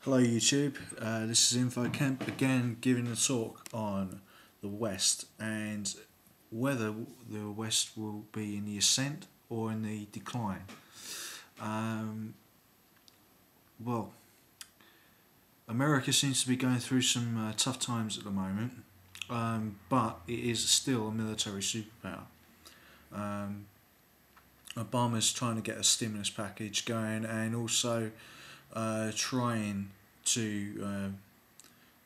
Hello YouTube, this is Info Kemp again giving a talk on the West and whether the West will be in the ascent or in the decline. Well, America seems to be going through some tough times at the moment, but it is still a military superpower. Obama's trying to get a stimulus package going and also trying to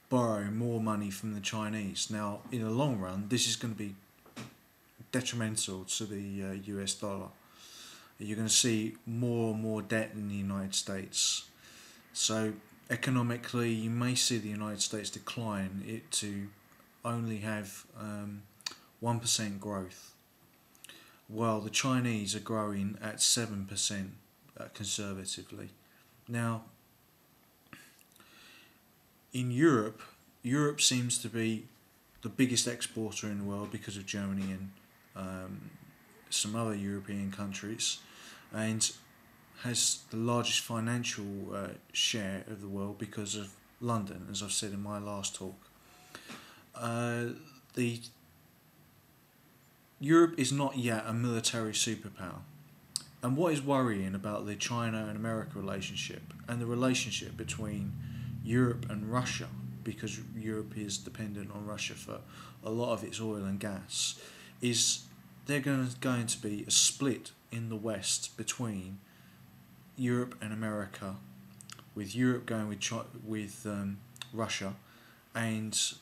borrow more money from the Chinese. Now, in the long run, this is going to be detrimental to the US dollar. You're going to see more and more debt in the United States. So, economically, you may see the United States decline it to only have 1% growth, while the Chinese are growing at 7% conservatively. Now, in Europe seems to be the biggest exporter in the world because of Germany and some other European countries, and has the largest financial share of the world because of London, as I've said in my last talk. Europe is not yet a military superpower. And what is worrying about the China and America relationship and the relationship between Europe and Russia, because Europe is dependent on Russia for a lot of its oil and gas, is there's going to be a split in the West between Europe and America, with Europe going with Russia and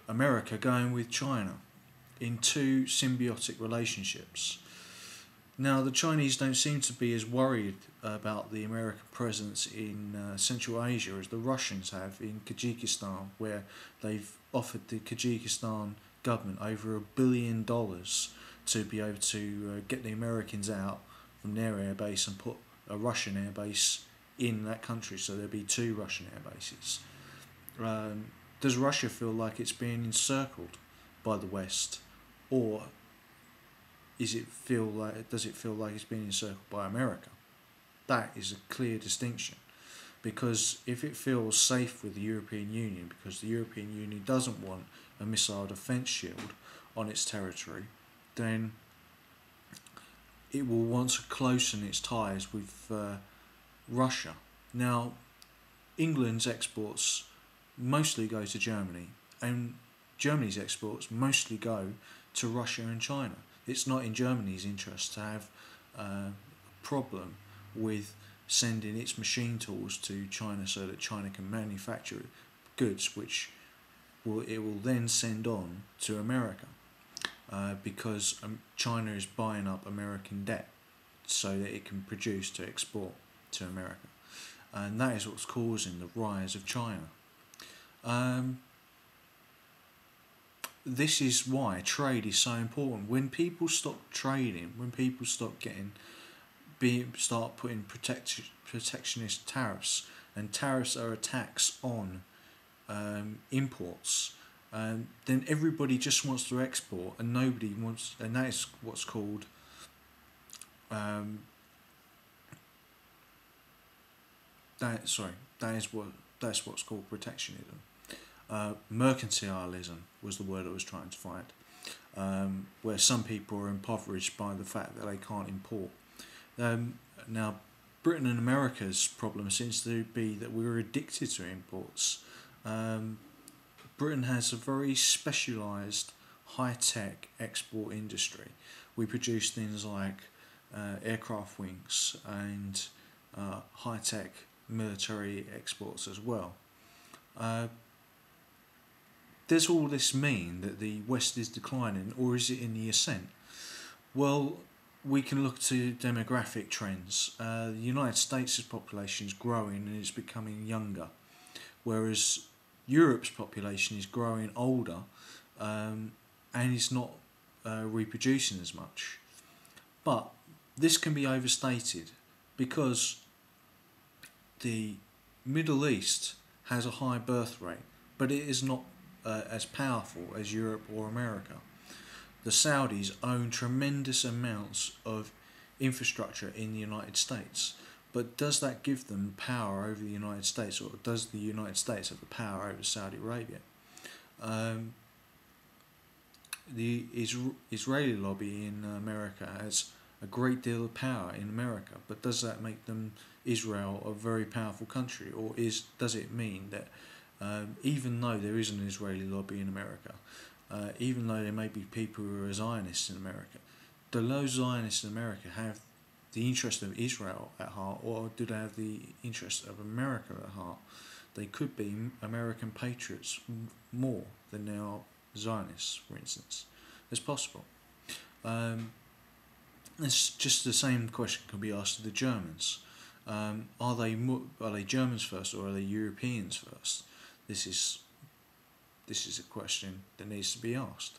America going with China in two symbiotic relationships. Now, the Chinese don't seem to be as worried about the American presence in Central Asia as the Russians have in Kyrgyzstan, where they've offered the Kyrgyzstan government over $1 billion to be able to get the Americans out from their airbase and put a Russian airbase in that country, so there'll be two Russian air bases. Does Russia feel like it's being encircled by the West, or does it feel like it's being encircled by America? That is a clear distinction, because if it feels safe with the European Union, because the European Union doesn't want a missile defence shield on its territory, then it will want to closen its ties with Russia. Now, England's exports mostly go to Germany, and Germany's exports mostly go to Russia and China. It's not in Germany's interest to have a problem with sending its machine tools to China so that China can manufacture goods which it will then send on to America, because China is buying up American debt so that it can produce to export to America, and that is what's causing the rise of China. This is why trade is so important. When people stop trading, when people start putting protectionist tariffs, and tariffs are a tax on imports, then everybody just wants to export, and nobody wants, and that is what's called that's what's called protectionism. Mercantilism was the word I was trying to find, where some people are impoverished by the fact that they can't import. Now, Britain and America's problem seems to be that we're addicted to imports. Britain has a very specialised, high-tech export industry. We produce things like aircraft wings and high-tech military exports as well. Does all this mean that the West is declining, or is it in the ascent? Well, we can look to demographic trends. The United States' population is growing and it's becoming younger, whereas Europe's population is growing older and it's not reproducing as much. But this can be overstated, because the Middle East has a high birth rate, but it is not as powerful as Europe or America. The Saudis own tremendous amounts of infrastructure in the United States, But does that give them power over the United States, or does the United States have the power over Saudi Arabia? Um, the Israeli lobby in America has a great deal of power in America, but does that make them Israel a very powerful country, or does it mean that even though there is an Israeli lobby in America, even though there may be people who are Zionists in America, do those Zionists in America have the interest of Israel at heart, or do they have the interest of America at heart? They could be American patriots more than they are Zionists, for instance. It's possible. It's just the same question can be asked of the Germans. Are they Germans first, or are they Europeans first? This is a question that needs to be asked.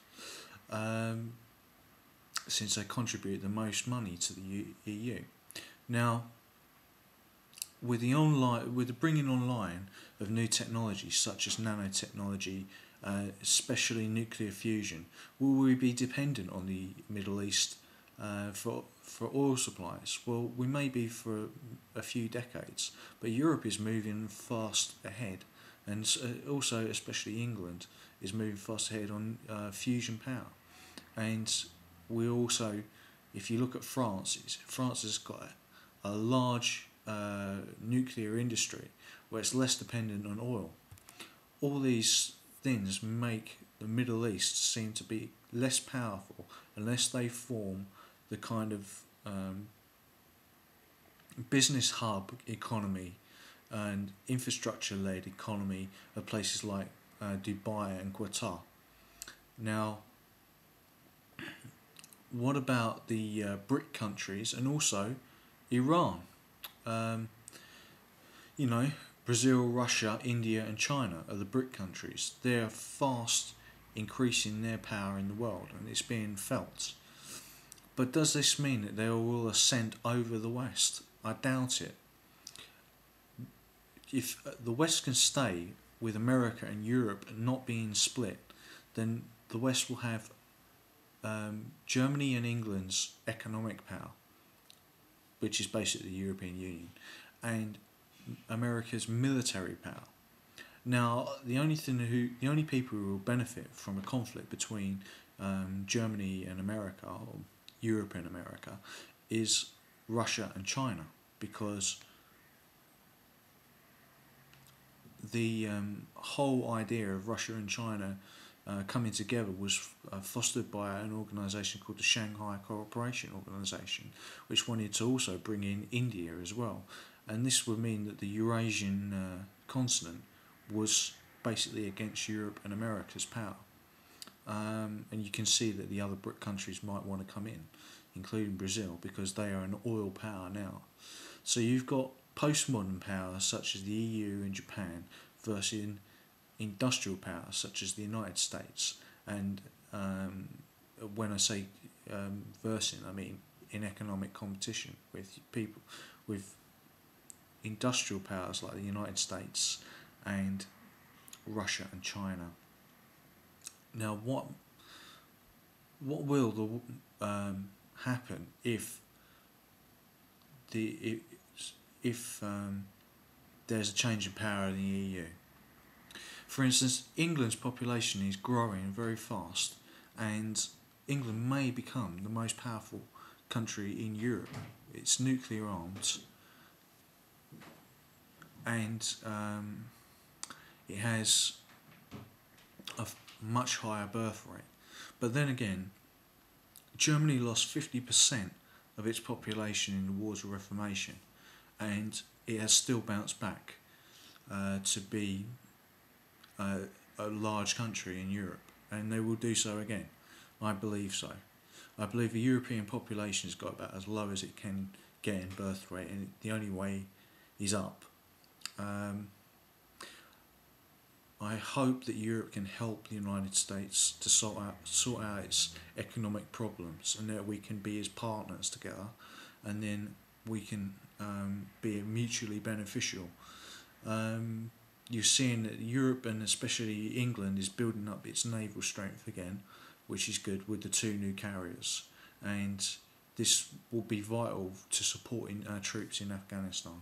Since they contribute the most money to the EU. Now, with the bringing online of new technologies such as nanotechnology, especially nuclear fusion, will we be dependent on the Middle East for oil supplies? Well, we may be for a few decades, but Europe is moving fast ahead, and also especially England is moving fast ahead on fusion power. And we also, if you look at France has got a large nuclear industry where it's less dependent on oil. All these things make the Middle East seem to be less powerful unless they form the kind of business hub economy and infrastructure-led economy of places like Dubai and Qatar. Now, what about the BRIC countries and also Iran? Brazil, Russia, India and China are the BRIC countries. They're fast increasing their power in the world, and it's being felt. But does this mean that they will ascend over the West? I doubt it. If the West can stay with America and Europe not being split, then the West will have Germany and England's economic power, which is basically the European Union, and America's military power. Now, the only people who will benefit from a conflict between Germany and America, or Europe and America, is Russia and China, because the whole idea of Russia and China coming together was fostered by an organisation called the Shanghai Cooperation Organisation, which wanted to also bring in India as well. And this would mean that the Eurasian continent was basically against Europe and America's power. And you can see that the other BRIC countries might want to come in, including Brazil, because they are an oil power now. So you've got postmodern powers such as the EU and Japan versus industrial powers such as the United States, and when I say versing, I mean in economic competition with people, with industrial powers like the United States and Russia and China. Now, what will happen if there's a change in power in the EU? For instance, England's population is growing very fast, and England may become the most powerful country in Europe. It's nuclear armed, and it has a much higher birth rate. But then again, Germany lost 50% of its population in the Wars of Reformation, and it has still bounced back to be a large country in Europe, and they will do so again. I believe so. I believe the European population has got about as low as it can get in birth rate, and the only way is up. I hope that Europe can help the United States to sort out its economic problems, and that we can be as partners together, and then we can be mutually beneficial. You're seeing that Europe, and especially England, is building up its naval strength again, which is good, with the 2 new carriers. And This will be vital to supporting our troops in Afghanistan.